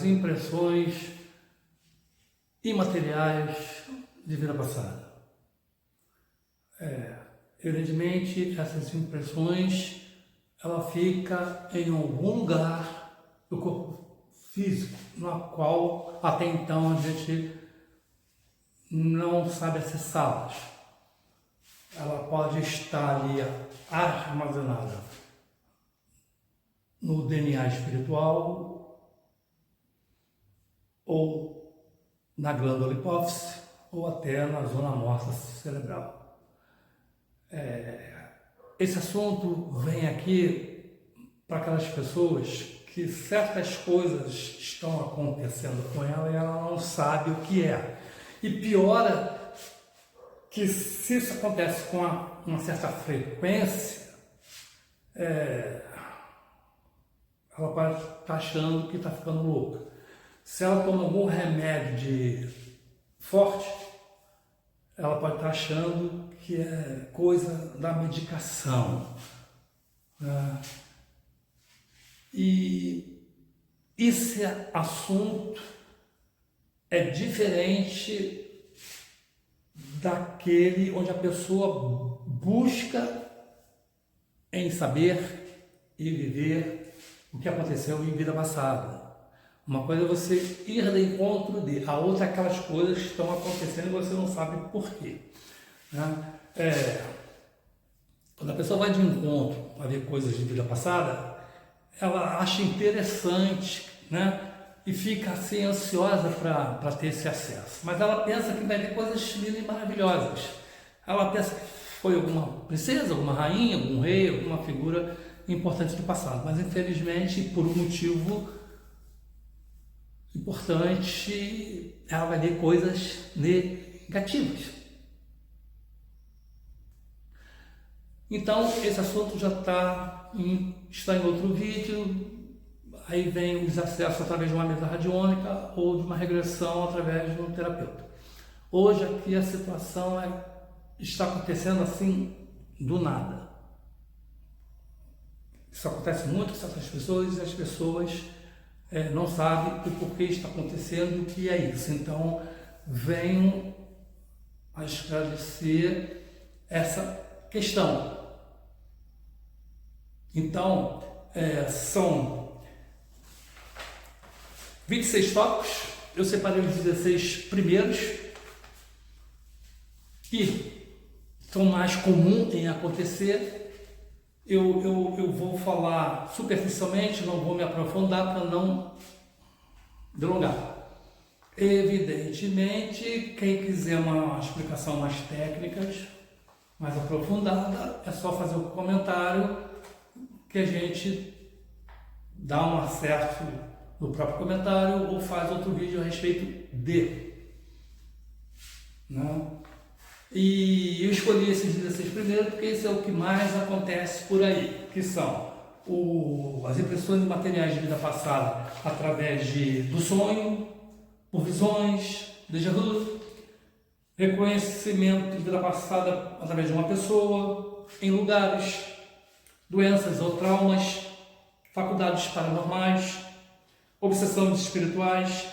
as impressões imateriais de vida passada. Evidentemente, essas impressões, ela fica em algum lugar do corpo físico, na qual até então a gente não sabe acessá-las. Ela pode estar ali armazenada no DNA espiritual, ou na glândula hipófise, ou até na zona morta cerebral. Esse assunto vem aqui para aquelas pessoas que certas coisas estão acontecendo com ela e ela não sabe o que é. E piora que se isso acontece com uma certa frequência, ela pode estar achando que está ficando louca. Se ela toma algum remédio forte, ela pode estar achando que é coisa da medicação. E esse assunto é diferente daquele onde a pessoa busca em saber e viver o que aconteceu em vida passada. Uma coisa é você ir de encontro de, a outra é aquelas coisas que estão acontecendo e você não sabe por quê. Quando a pessoa vai de encontro para ver coisas de vida passada, ela acha interessante, e fica assim ansiosa para ter esse acesso. Mas ela pensa que vai ver coisas lindas e maravilhosas. Ela pensa que foi alguma princesa, alguma rainha, algum rei, alguma figura importante do passado. Mas infelizmente, por um motivo importante, ela vai ver coisas negativas. Então, esse assunto já está em outro vídeo. Aí vem os acessos através de uma mesa radiônica ou de uma regressão através de um terapeuta. Hoje aqui a situação está acontecendo assim do nada. Isso acontece muito com certas pessoas e as pessoas não sabem o porquê está acontecendo e o que é isso. Então, venho a esclarecer essa questão. Então, são 26 tópicos, eu separei os 16 primeiros, que são mais comuns em acontecer. Eu vou falar superficialmente, não vou me aprofundar para não delongar. Evidentemente, quem quiser uma explicação mais técnica, mais aprofundada, é só fazer o comentário que a gente dá um acerto no próprio comentário ou faz outro vídeo a respeito de. E eu escolhi esses 16 primeiro porque esse é o que mais acontece por aí, que são as impressões materiais de vida passada através do sonho, por visões, déjà vu, reconhecimento de vida passada através de uma pessoa, em lugares, doenças ou traumas, faculdades paranormais, obsessões espirituais,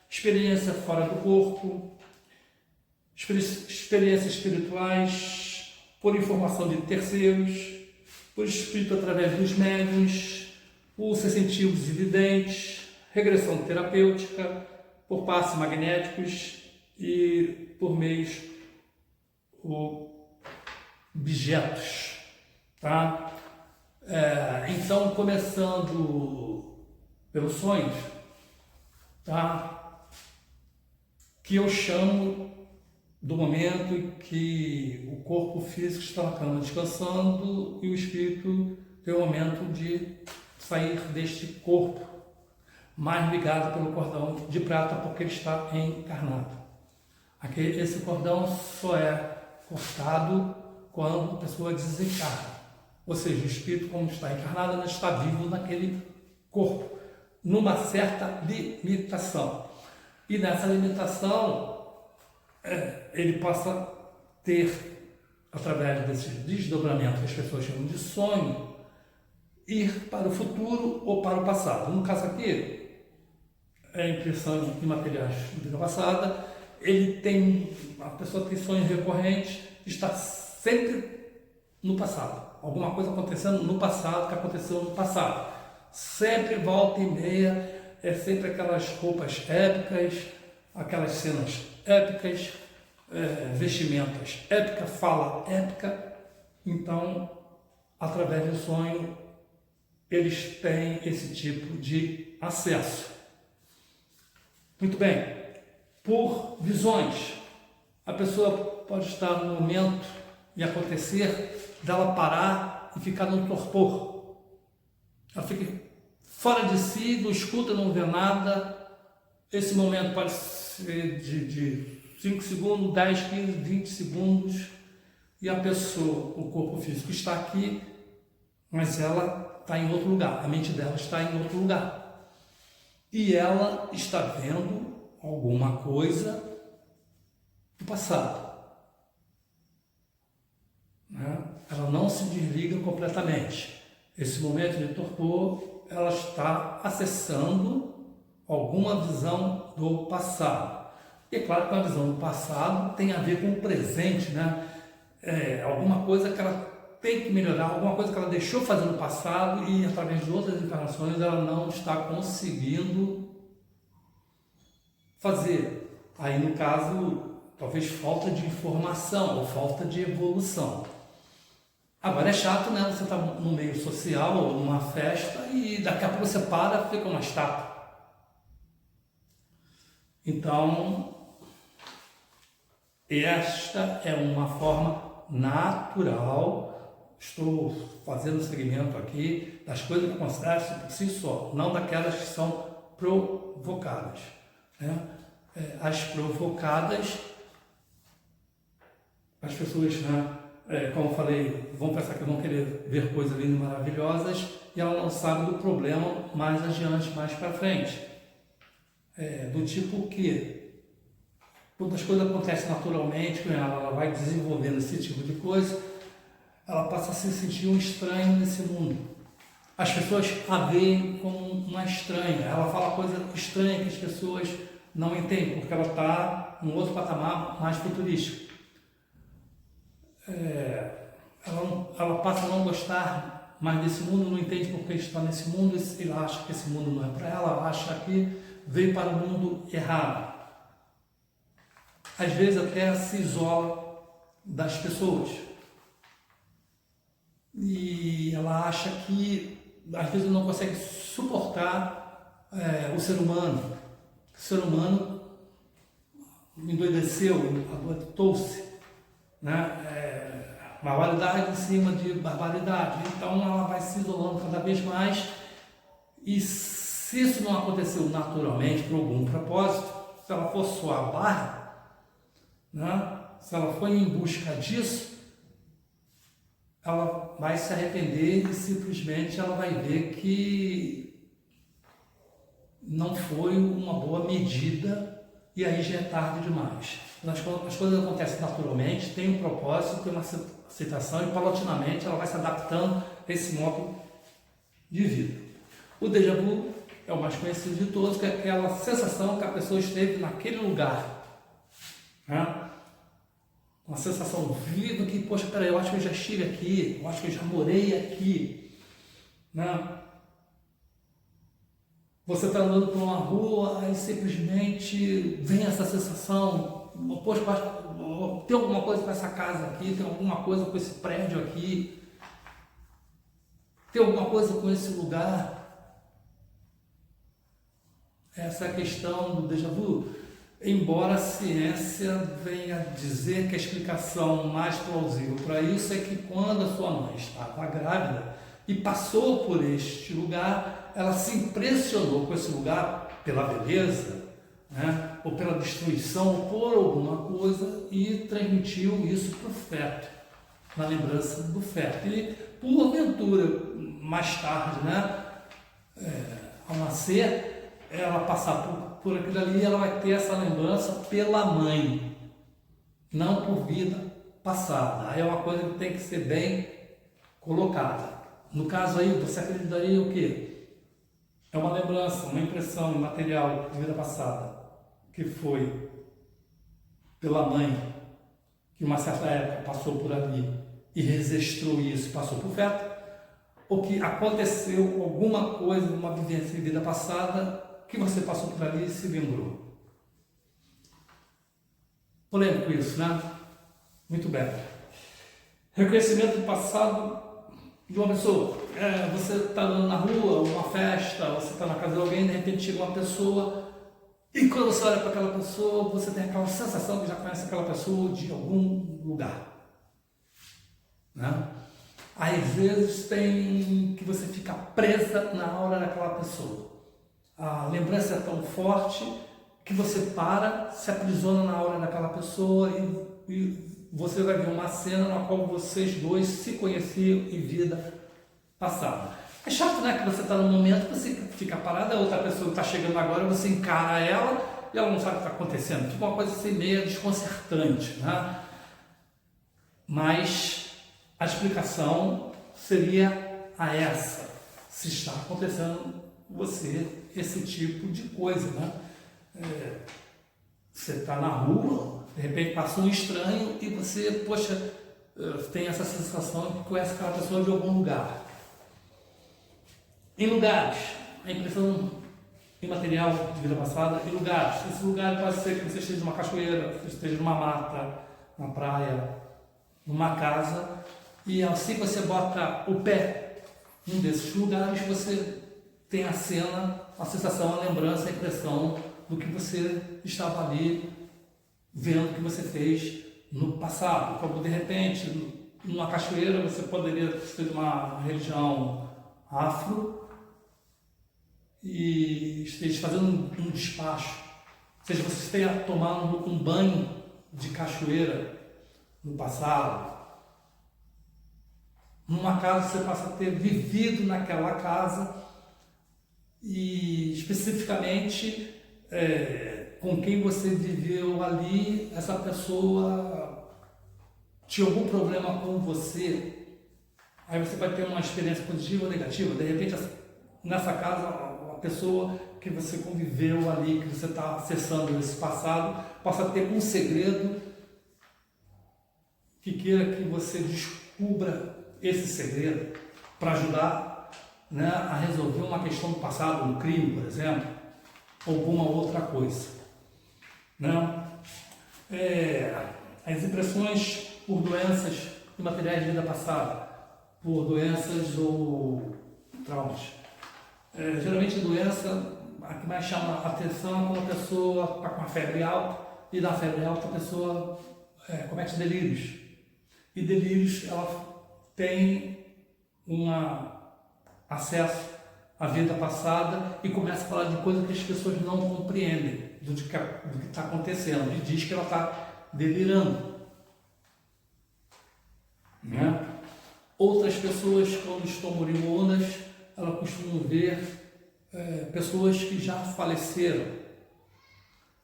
experiência fora do corpo, experiências espirituais por informação de terceiros, por espírito através dos médiuns, por sensitivos e videntes, regressão terapêutica, por passes magnéticos e por meios objetos. Então, começando pelos sonhos, que eu chamo do momento em que o corpo físico está na cama descansando e o espírito tem o momento de sair deste corpo, mais ligado pelo cordão de prata, porque ele está encarnado. Esse cordão só é cortado quando a pessoa desencarna. Ou seja, o espírito, como está encarnado, não está vivo naquele corpo, numa certa limitação. E nessa limitação, ele passa a ter, através desse desdobramento que as pessoas chamam de sonho, ir para o futuro ou para o passado. No caso aqui, impressão em materiais de vida passada, a pessoa tem sonhos recorrentes, está sempre no passado. Alguma coisa acontecendo no passado, que aconteceu no passado. Sempre volta e meia, é sempre aquelas roupas épicas, aquelas cenas épicas, vestimentas épicas, fala épica. Então, através do sonho, eles têm esse tipo de acesso. Muito bem. Por visões, a pessoa pode estar no momento e acontecer dela parar e ficar no torpor. Ela fica fora de si, não escuta, não vê nada. Esse momento pode ser de 5 segundos, 10, 15, 20 segundos. E a pessoa, o corpo físico está aqui, mas ela está em outro lugar. A mente dela está em outro lugar. E ela está vendo alguma coisa do passado. Ela não se desliga completamente. Esse momento de torpor, ela está acessando alguma visão do passado. E é claro que a visão do passado tem a ver com o presente, alguma coisa que ela tem que melhorar, alguma coisa que ela deixou fazer no passado e através de outras encarnações ela não está conseguindo fazer. Aí no caso, talvez falta de informação ou falta de evolução. Agora é chato, Você está no meio social ou numa festa e daqui a pouco você para, fica uma estátua. Então, esta é uma forma natural. Estou fazendo o segmento aqui das coisas que acontecem por si só, não daquelas que são provocadas. As provocadas, as pessoas, como eu falei, vão pensar que vão querer ver coisas lindas e maravilhosas e ela não sabe do problema mais adiante, mais para frente. Do tipo que, quando as coisas acontecem naturalmente com ela vai desenvolvendo esse tipo de coisa, ela passa a se sentir um estranho nesse mundo. As pessoas a veem como uma estranha, ela fala coisa estranha que as pessoas não entendem, porque ela está num outro patamar mais futurístico. Ela passa a não gostar mais desse mundo, não entende porque está nesse mundo, ela acha que esse mundo não é para ela acha que veio para o mundo errado. Às vezes até se isola das pessoas. E ela acha que, às vezes, não consegue suportar o ser humano. O ser humano endoideceu, adotou-se, barbaridade em cima de barbaridade. Então ela vai se isolando cada vez mais. E se isso não aconteceu naturalmente por algum propósito, se ela for só a barra, se ela for em busca disso, ela vai se arrepender e simplesmente ela vai ver que não foi uma boa medida e aí já é tarde demais. As coisas acontecem naturalmente, tem um propósito, tem uma aceitação e paulatinamente ela vai se adaptando a esse modo de vida. O déjà vu é o mais conhecido de todos, que é aquela sensação que a pessoa esteve naquele lugar. Uma sensação viva que, poxa, peraí, eu acho que eu já estive aqui, eu acho que eu já morei aqui. Você está andando por uma rua, aí simplesmente vem essa sensação, poxa, tem alguma coisa com essa casa aqui, tem alguma coisa com esse prédio aqui, tem alguma coisa com esse lugar. Essa é a questão do déjà vu. Embora a ciência venha dizer que a explicação mais plausível para isso é que quando a sua mãe estava grávida e passou por este lugar, ela se impressionou com esse lugar pela beleza, ou pela destruição, ou por alguma coisa, e transmitiu isso para o feto, na lembrança do feto. E porventura, mais tarde, ao nascer, ela passar por aquilo ali, ela vai ter essa lembrança pela mãe, não por vida passada. Aí é uma coisa que tem que ser bem colocada. No caso aí, você acreditaria o quê? é uma lembrança, uma impressão imaterial de vida passada, que foi pela mãe, que uma certa época passou por ali e registrou isso, passou por feto, ou que aconteceu alguma coisa, uma vivência de vida passada, que você passou por ali e se lembrou. Polêmico isso, né? Muito bem. Reconhecimento do passado de uma pessoa. Você está na rua, uma festa, você está na casa de alguém, de repente chega uma pessoa e quando você olha para aquela pessoa, você tem aquela sensação que já conhece aquela pessoa de algum lugar. Né? Às vezes tem que você fica presa na aura daquela pessoa. A lembrança é tão forte que você se aprisiona na aura daquela pessoa e você vai ver uma cena na qual vocês dois se conheciam em vida passada. É chato, né? Que você está num momento, você fica parado, a outra pessoa está chegando agora, você encara ela e ela não sabe o que está acontecendo. Fica uma coisa assim meio desconcertante, né? Mas a explicação seria essa. Se está acontecendo com você esse tipo de coisa, né? Você está na rua, de repente passa um estranho e você, poxa, tem essa sensação de que conhece aquela pessoa de algum lugar. Em lugares, a impressão imaterial de vida passada, em lugares. Esse lugar pode ser que você esteja numa cachoeira, que você esteja numa mata, na praia, numa casa, e assim que você bota o pé em um desses lugares, você tem a cena, a sensação, a lembrança, a impressão do que você estava ali vendo que você fez no passado. Como de repente, numa cachoeira, você poderia ser de uma religião afro e esteja fazendo um despacho. Ou seja, você esteja tomando um banho de cachoeira no passado. Numa casa você passa a ter vivido naquela casa e especificamente com quem você viveu ali, essa pessoa tinha algum problema com você. Aí você vai ter uma experiência positiva ou negativa. De repente, nessa casa, a pessoa que você conviveu ali, que você está acessando esse passado, possa ter um segredo que queira que você descubra esse segredo para ajudar, né, a resolver uma questão do passado, um crime, por exemplo, ou alguma outra coisa. Né? As impressões por doenças imateriais de vida passada, por doenças ou traumas. Geralmente a doença, a que mais chama a atenção é quando a pessoa está com a febre alta e na febre alta a pessoa comete delírios. E delírios, ela tem um acesso à vida passada e começa a falar de coisas que as pessoas não compreendem do que está acontecendo e diz que ela está delirando. Né? Outras pessoas, quando estão moribundas, elas costumam ver pessoas que já faleceram.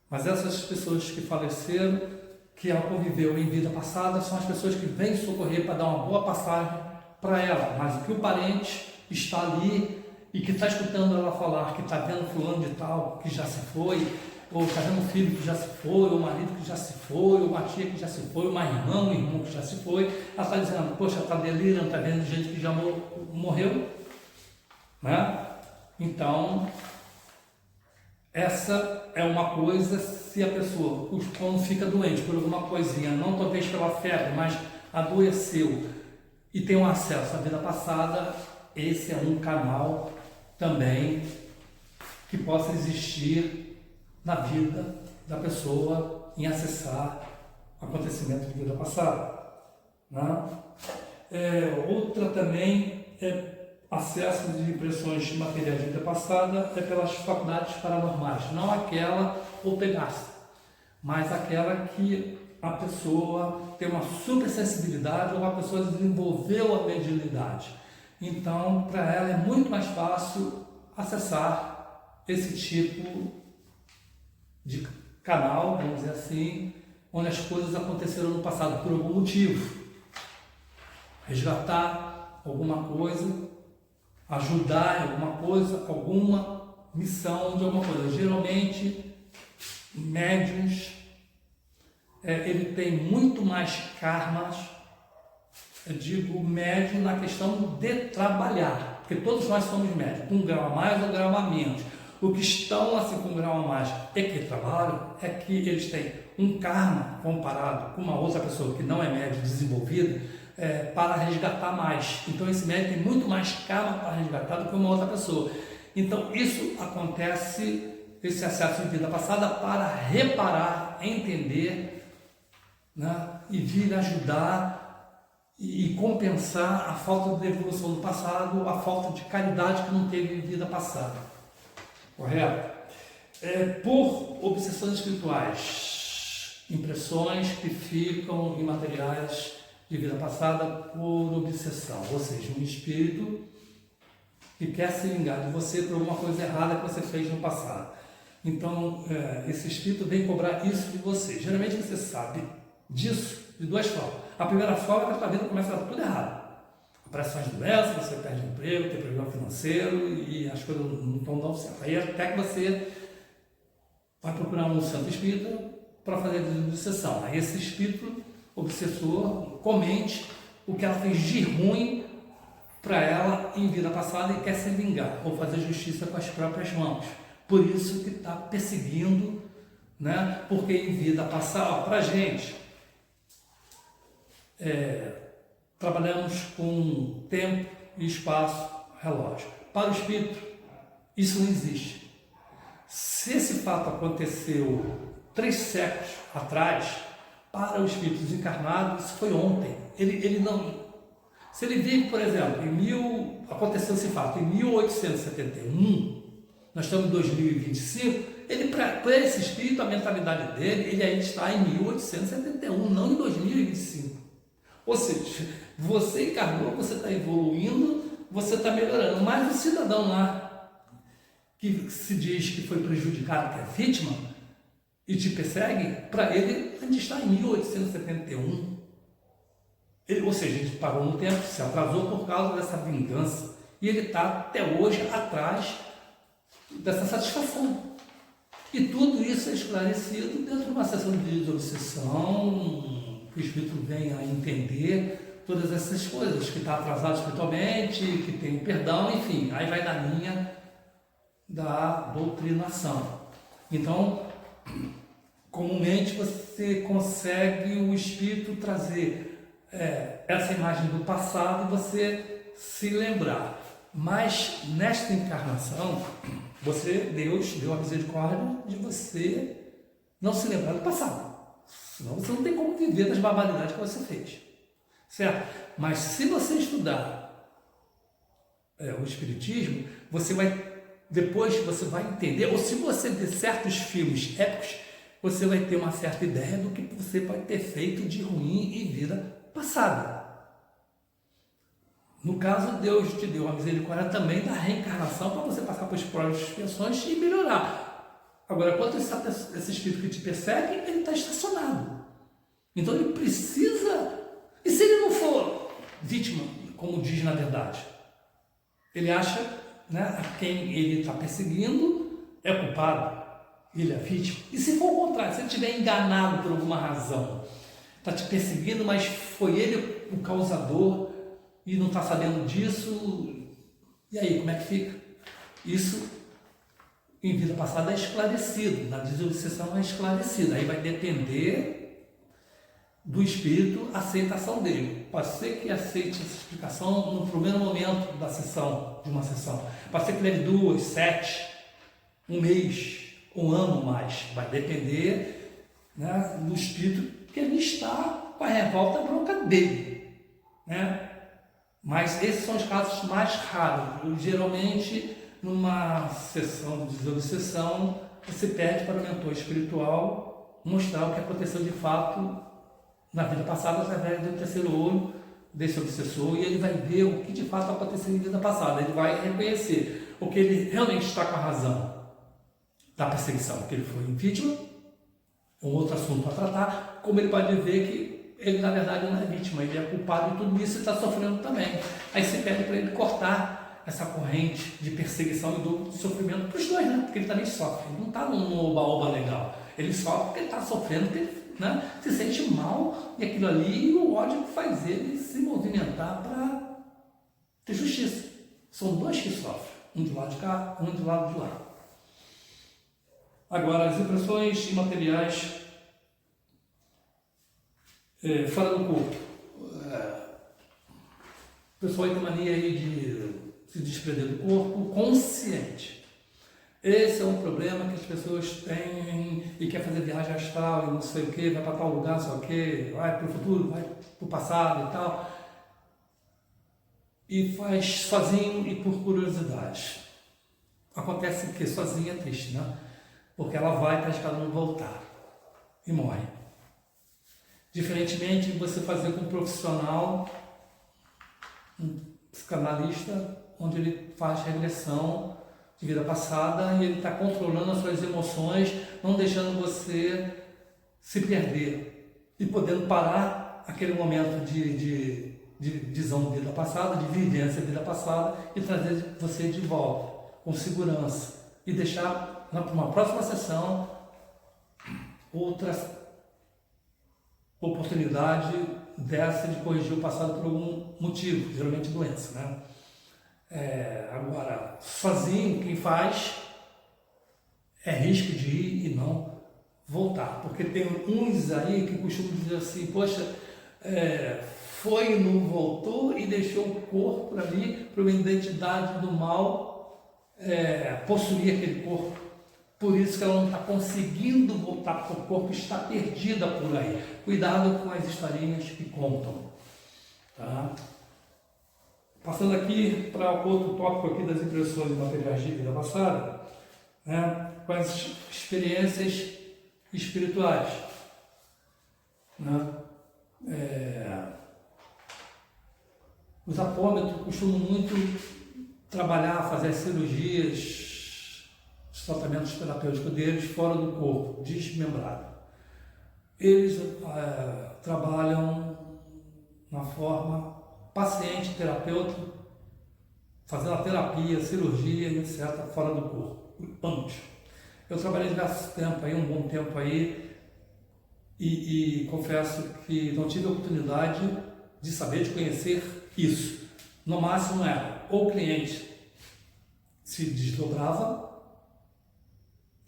Mas essas pessoas que faleceram, que ela conviveu em vida passada, são as pessoas que vêm socorrer para dar uma boa passagem para ela. Mas o que o parente está ali e que está escutando ela falar, que está vendo fulano de tal que já se foi, ou está vendo um filho que já se foi, ou um marido que já se foi, ou uma tia que já se foi, uma irmã, um irmão que já se foi, ela está dizendo, poxa, está delirando, está vendo gente que já morreu. Né? Então, essa é uma coisa, se a pessoa, quando fica doente por alguma coisinha, não talvez pela febre, mas adoeceu e tem um acesso à vida passada, esse é um canal também que possa existir na vida da pessoa em acessar acontecimento de vida passada. Né? Outra também acesso de impressões materiais de vida passada pelas faculdades paranormais, não aquela poltergeist, mas aquela que a pessoa tem uma supersensibilidade ou a pessoa desenvolveu a mediunidade. Então, para ela é muito mais fácil acessar esse tipo de canal, vamos dizer assim, onde as coisas aconteceram no passado por algum motivo. Resgatar alguma coisa, ajudar em alguma coisa, alguma missão de alguma coisa. Geralmente, médiuns, ele tem muito mais karmas, eu digo médium na questão de trabalhar, porque todos nós somos médios, um grau a mais ou um grau a menos. O que estão assim com um grau a mais e que trabalham é que eles têm um karma comparado com uma outra pessoa que não é médium desenvolvida, para resgatar mais. Então esse médium tem muito mais karma para resgatar do que uma outra pessoa. Então isso acontece, esse acesso de vida passada, para reparar, entender, né, e vir ajudar e compensar a falta de evolução do passado, a falta de caridade que não teve em vida passada. Correto? Por obsessões espirituais, impressões que ficam em materiais de vida passada por obsessão, ou seja, um espírito que quer se vingar de você por alguma coisa errada que você fez no passado. Então, esse espírito vem cobrar isso de você. Geralmente você sabe disso de duas formas. A primeira forma é que a sua vida começa a dar tudo errado. Aparecem as doenças, você perde emprego, tem problema financeiro e as coisas não estão dando certo. Aí até que você vai procurar um santo espírita para fazer a desobsessão. Aí esse espírito obsessor comente o que ela fez de ruim para ela em vida passada e quer se vingar ou fazer justiça com as próprias mãos. Por isso que está perseguindo, né? Porque em vida passada, para a gente, trabalhamos com tempo e espaço, relógio. Para o espírito, isso não existe. Se esse fato aconteceu 3 séculos atrás, para o espírito desencarnado, isso foi ontem. Ele não... Se ele vive, por exemplo, aconteceu esse fato em 1871, nós estamos em 2025, para esse espírito, a mentalidade dele, ele ainda está em 1871, não em 2025. Ou seja, você encarnou, você está evoluindo, você está melhorando, mas o cidadão lá, que se diz que foi prejudicado, que é vítima, e te persegue, para ele, a gente está em 1871. Ou seja, a gente parou no tempo, se atrasou por causa dessa vingança. E ele está até hoje atrás dessa satisfação. E tudo isso é esclarecido dentro de uma sessão de desobsessão, que o espírito venha a entender todas essas coisas, que está atrasado espiritualmente, que tem perdão, enfim, aí vai na linha da doutrinação. Então, comumente você consegue o espírito trazer essa imagem do passado e você se lembrar. Mas nesta encarnação, Deus deu a misericórdia de você não se lembrar do passado. Senão você não tem como viver das barbaridades que você fez. Certo? Mas se você estudar o Espiritismo, depois você vai entender, ou se você ver certos filmes épicos, você vai ter uma certa ideia do que você pode ter feito de ruim em vida passada. No caso, Deus te deu a misericórdia também da reencarnação para você passar por provas e expiações e melhorar. Agora, quando esse espírito que te persegue, ele está estacionado. Então ele precisa... E se ele não for vítima, como diz na verdade? Ele acha, né, a quem ele está perseguindo é culpado, ele é vítima. E se for o contrário, se ele estiver enganado por alguma razão, está te perseguindo, mas foi ele o causador e não está sabendo disso, e aí, como é que fica? Isso, em vida passada, é esclarecido, na desobsessão é esclarecido, aí vai depender do espírito, a aceitação dele. Pode ser que aceite essa explicação no primeiro momento de uma sessão, pode ser que leve 2, 7, 1 mês, 1 ano mais, vai depender, né, do espírito que ele está com a revolta bronca dele, né? Mas esses são os casos mais raros. Geralmente, numa sessão de desobsessão, você pede para o mentor espiritual mostrar o que aconteceu de fato na vida passada através do terceiro olho desse obsessor, e ele vai ver o que de fato aconteceu em vida passada. Ele vai reconhecer o que ele realmente está com a razão da perseguição, que ele foi vítima, um outro assunto a tratar, como ele pode ver que ele, na verdade, não é vítima, ele é culpado de tudo isso e está sofrendo também. Aí você pede para ele cortar essa corrente de perseguição e do sofrimento para os dois, né? Porque ele também sofre, ele não está num oba-oba legal, ele sofre porque ele está sofrendo, porque ele, né, se sente mal e aquilo ali, e o ódio faz ele se movimentar para ter justiça. São dois que sofrem, um do lado de cá, um do lado de lá. Agora, as impressões imateriais fora do corpo. O pessoal tem mania aí de se desprender do corpo consciente. Esse é um problema que as pessoas têm e quer fazer viagem astral e não sei o que, vai para tal lugar, não sei o que, vai para o futuro, vai para o passado e tal. E faz sozinho e por curiosidade. Acontece que sozinho é triste, né? Porque ela vai para esperando voltar e morre. Diferentemente de você fazer com um profissional, um psicanalista, onde ele faz regressão de vida passada e ele está controlando as suas emoções, não deixando você se perder e podendo parar aquele momento de visão de vida passada, de vivência de vida passada e trazer você de volta com segurança e deixar para uma próxima sessão outra oportunidade dessa de corrigir o passado por algum motivo, geralmente doença, né? Agora, sozinho, quem faz é risco de ir e não voltar, porque tem uns aí que costumam dizer assim, poxa, foi e não voltou e deixou o corpo ali para uma identidade do mal possuir aquele corpo. Por isso que ela não está conseguindo voltar, porque o corpo está perdida por aí. Cuidado com as historinhas que contam. Tá? Passando aqui para outro tópico aqui das impressões materiais de vida passada, né? Com as experiências espirituais. Né? Os apômetros costumam muito trabalhar, fazer as cirurgias, os tratamentos terapêuticos deles fora do corpo, desmembrado. Eles trabalham na forma paciente-terapeuta, fazendo a terapia, cirurgia, etc., fora do corpo, ambos. Eu trabalhei diversos tempo aí, um bom tempo aí, e confesso que não tive a oportunidade de saber, de conhecer isso. No máximo ou o cliente se desdobrava,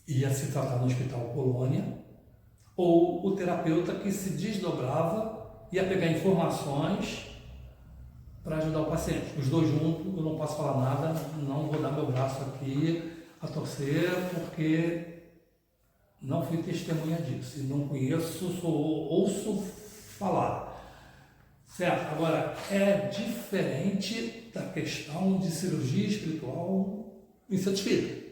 ia se tratar no Hospital Colônia, ou o terapeuta que se desdobrava, ia pegar informações para ajudar o paciente. Os dois juntos, eu não posso falar nada, não vou dar meu braço aqui a torcer, porque não fui testemunha disso, e não conheço, ouço falar. Certo? Agora, é diferente da questão de cirurgia espiritual em centro espírita.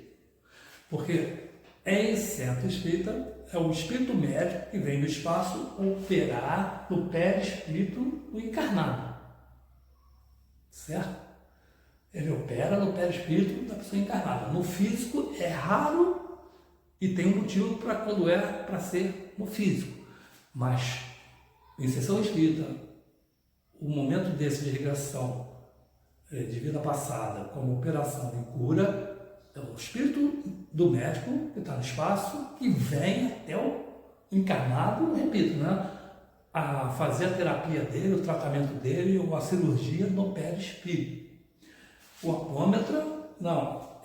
Porque em centro espírita é o espírito médico que vem do espaço operar no perispírito do encarnado. Certo? Ele opera no perispírito da pessoa encarnada. No físico é raro e tem um motivo para quando para ser no físico. Mas em sessão espírita, o momento desse de regressão de vida passada como operação e cura, é o espírito do médico que está no espaço que vem até o encarnado, repito, né, a fazer a terapia dele, o tratamento dele ou a cirurgia no perispírito. O apômetra, não,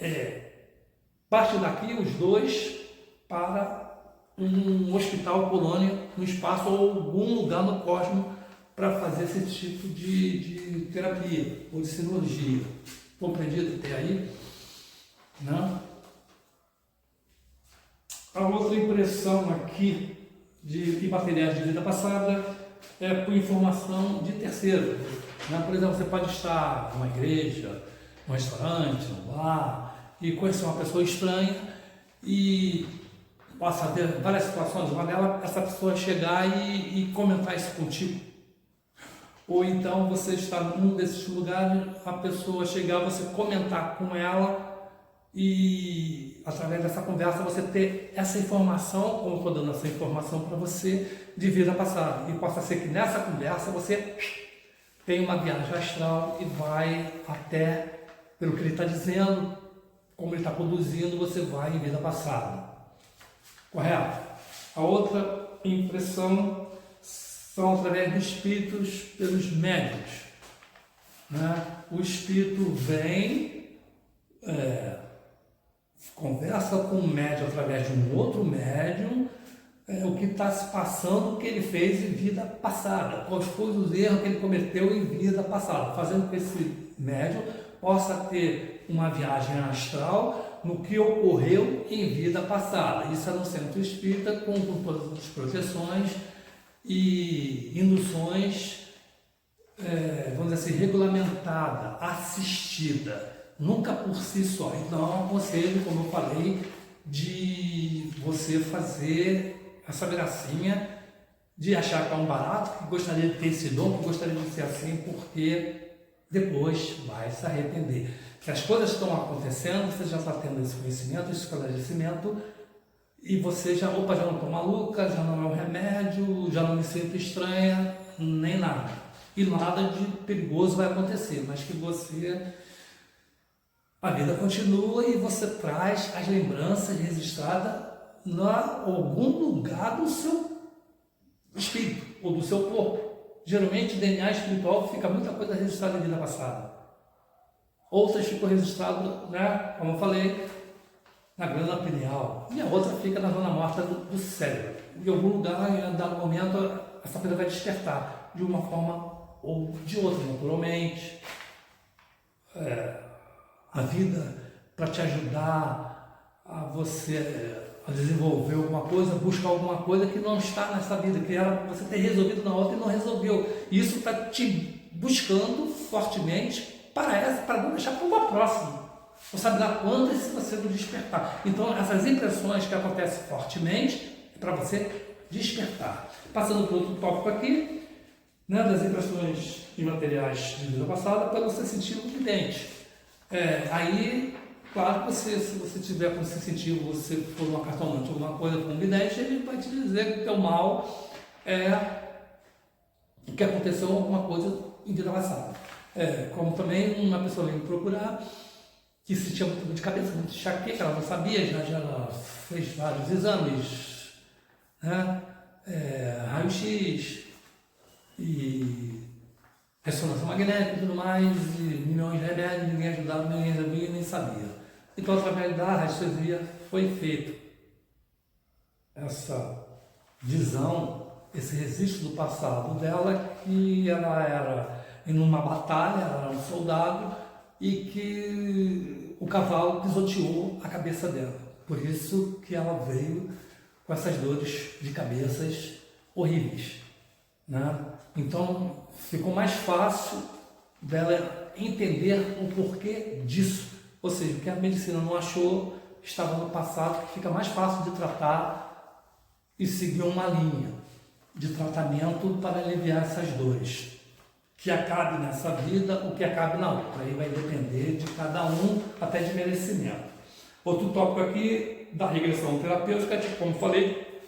parte daqui os dois para um hospital colônia no espaço ou algum lugar no cosmos para fazer esse tipo de terapia ou de cirurgia. Compreendido até aí? Não? A outra impressão aqui de materiais de vida passada é por informação de terceiro. Né? Por exemplo, você pode estar numa igreja, num restaurante, num bar, e conhecer uma pessoa estranha e passa a ter várias situações, uma delas, essa pessoa chegar e comentar isso contigo. Ou então você está num desses lugares, a pessoa chegar, você comentar com ela e através dessa conversa você ter essa informação, como eu estou dando essa informação para você, de vida passada. E possa ser que nessa conversa você tenha uma viagem astral e vai até pelo que ele está dizendo, como ele está produzindo, você vai em vida passada. Correto? A outra impressão são através dos espíritos pelos médiuns. Né? O espírito vem, conversa com o médium através de um outro médium, o que está se passando, o que ele fez em vida passada, quais foram os erros que ele cometeu em vida passada, fazendo com que esse médium possa ter uma viagem astral no que ocorreu em vida passada. Isso é no centro espírita, com todas as projeções e induções, vamos dizer assim, regulamentada, assistida, nunca por si só. Então, eu aconselho, como eu falei, de você fazer essa gracinha de achar que é um barato, que gostaria de ter esse dom, que gostaria de ser assim, porque depois vai se arrepender. Se as coisas estão acontecendo, você já está tendo esse conhecimento, esse esclarecimento, e você já não estou maluca, já não é um remédio, já não me sinto estranha, nem nada. E nada de perigoso vai acontecer, mas que a vida continua e você traz as lembranças registradas em algum lugar do seu espírito ou do seu corpo. Geralmente, DNA espiritual fica muita coisa registrada em vida passada. Outras ficam registradas, né, como eu falei, na glândula pineal. E a outra fica na zona morta do cérebro. Em algum lugar, em dado momento, essa coisa vai despertar de uma forma ou de outra, naturalmente. A vida, para te ajudar a você a desenvolver alguma coisa, buscar alguma coisa que não está nessa vida, que era você ter resolvido na outra e não resolveu. Isso está te buscando fortemente para não deixar para uma próxima. Você sabe lá quando se você não despertar. Então, essas impressões que acontecem fortemente é para você despertar. Passando para outro tópico aqui, né, das impressões imateriais de vida passada, para você sentir o vidente. Aí, claro que se você tiver com esse sentido, você for uma cartomante, alguma coisa com um vidente, ele vai te dizer que o teu mal é que aconteceu alguma coisa em vida passada. Como também uma pessoa veio me procurar que sentia muito dor de cabeça, muito enxaqueca, ela não sabia, já ela fez vários exames, né? Raio-X e ressonância magnética e tudo mais, e milhões de remédios, ninguém ajudava, ninguém resolvia, nem sabia. Então, através da radiestesia foi feito essa visão, esse registro do passado dela, que ela era em uma batalha, ela era um soldado, e que o cavalo pisoteou a cabeça dela. Por isso que ela veio com essas dores de cabeças horríveis, né? Então, ficou mais fácil dela entender o porquê disso. Ou seja, o que a medicina não achou estava no passado, que fica mais fácil de tratar e seguir uma linha de tratamento para aliviar essas dores. Que acabe nessa vida, o que acabe na outra. Aí vai depender de cada um, até de merecimento. Outro tópico aqui da regressão terapêutica, como falei,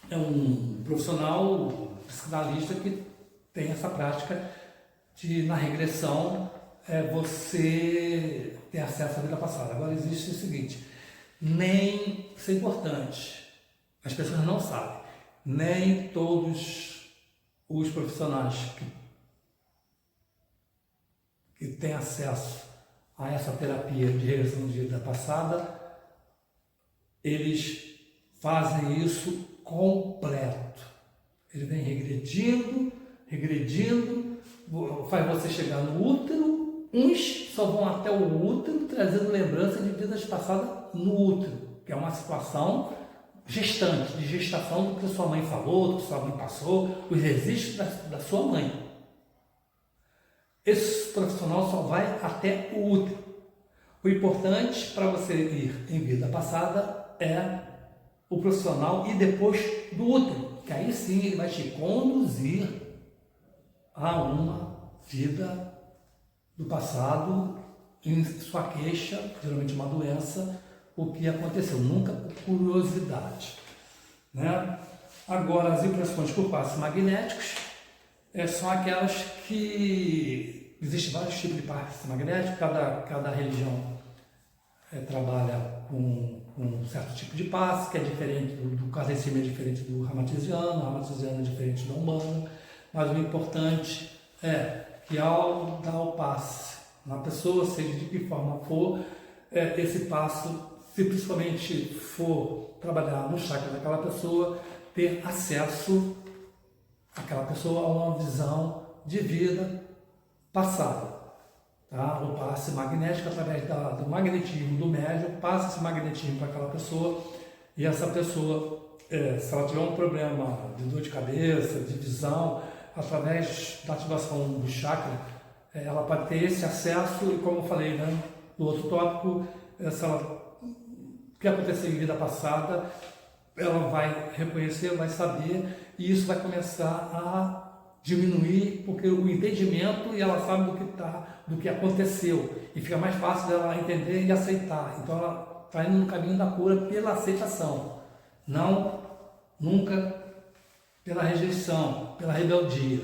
é um profissional psicanalista que tem essa prática de, na regressão, você ter acesso à vida passada. Agora existe o seguinte, isso é importante, as pessoas não sabem, nem todos os profissionais que têm acesso a essa terapia de regressão de vida passada, eles fazem isso completo. Ele vem regredindo, faz você chegar no útero. Uns só vão até o útero trazendo lembrança de vidas passadas no útero, que é uma situação gestante, de gestação do que sua mãe falou, do que sua mãe passou, os registros da sua mãe. Esse profissional só vai até o útero. O importante para você ir em vida passada é o profissional ir depois do útero, que aí sim ele vai te conduzir a uma vida do passado, em sua queixa, geralmente uma doença, o que aconteceu, nunca por curiosidade, né? Agora, as impressões por passos magnéticos são aquelas que existem vários tipos de passe magnético, cada religião trabalha com um certo tipo de passe, que é diferente, do kardecismo é diferente do ramatisiano é diferente da Umbanda, mas o importante é que ao dar o passe na pessoa, seja de que forma for, esse passo, se principalmente for trabalhar no chakra daquela pessoa, ter acesso àquela pessoa a uma visão de vida passada. Tá? O passe magnético, através do magnetismo do médium, passa esse magnetismo para aquela pessoa, e essa pessoa, se ela tiver um problema de dor de cabeça, de visão, através da ativação do chakra, ela pode ter esse acesso, e como eu falei, né, no outro tópico, o que aconteceu em vida passada, ela vai reconhecer, vai saber, e isso vai começar a diminuir, porque o entendimento, e ela sabe do que aconteceu, e fica mais fácil dela entender e aceitar. Então ela está indo no caminho da cura pela aceitação, não nunca pela rejeição, pela rebeldia.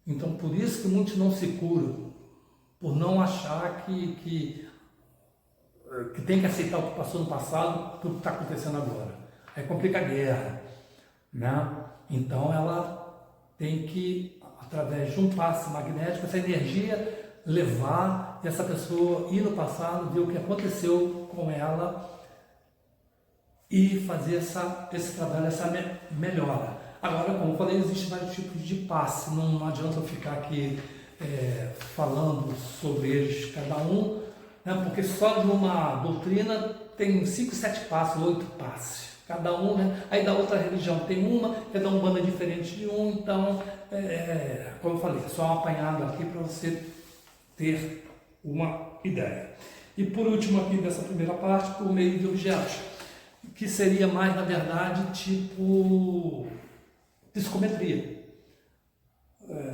Então por isso que muitos não se curam, por não achar que tem que aceitar o que passou no passado, tudo que está acontecendo agora. Aí complica a guerra, né? Então ela tem que, através de um passe magnético, essa energia levar essa pessoa ir no passado, ver o que aconteceu com ela e fazer esse trabalho, essa melhora. Agora, como eu falei, existem vários tipos de passe, não adianta eu ficar aqui falando sobre eles cada um, né, porque só de uma doutrina tem 5, 7 passes, 8 passes. Cada um, né? Aí da outra religião tem uma, cada Umbanda é diferente de um, então, como eu falei, é só um apanhado aqui para você ter uma ideia. E por último aqui dessa primeira parte, por meio de objetos, que seria mais, na verdade, tipo psicometria.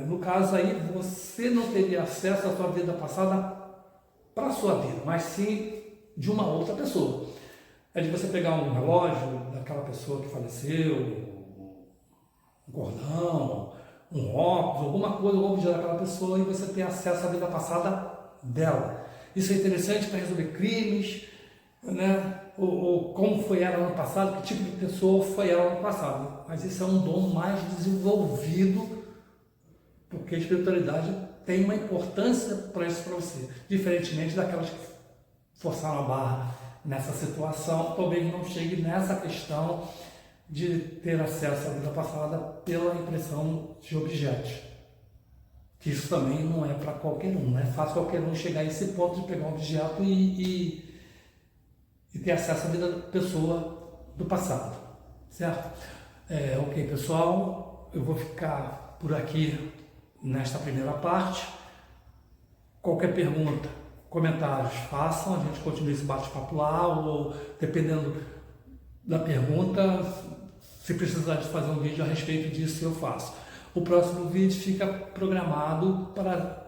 No caso aí, você não teria acesso à sua vida passada para a sua vida, mas sim de uma outra pessoa. É de você pegar um relógio daquela pessoa que faleceu, um cordão, um óculos, alguma coisa, algum objeto daquela pessoa, e você ter acesso à vida passada dela. Isso é interessante para resolver crimes, né? Ou como foi ela no passado, que tipo de pessoa foi ela no passado. Mas isso é um dom mais desenvolvido, porque a espiritualidade tem uma importância para isso para você, diferentemente daquelas que forçaram a barra nessa situação, talvez não chegue nessa questão de ter acesso à vida passada pela impressão de objetos. Que isso também não é para qualquer um, não é fácil qualquer um chegar a esse ponto de pegar um objeto e ter acesso à vida da pessoa do passado, certo? Ok, pessoal, eu vou ficar por aqui nesta primeira parte. Qualquer pergunta, comentários, façam, a gente continua esse bate-papo lá, ou dependendo da pergunta, se precisar de fazer um vídeo a respeito disso, eu faço. O próximo vídeo fica programado para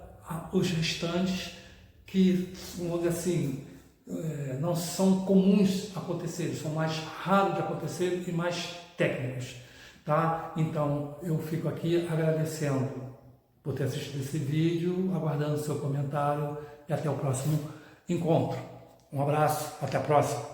os restantes que, vamos dizer assim, não são comuns acontecerem, são mais raros de acontecer e mais técnicos, tá? Então, eu fico aqui agradecendo por ter assistido esse vídeo, aguardando o seu comentário, e até o próximo encontro. Um abraço, até a próxima.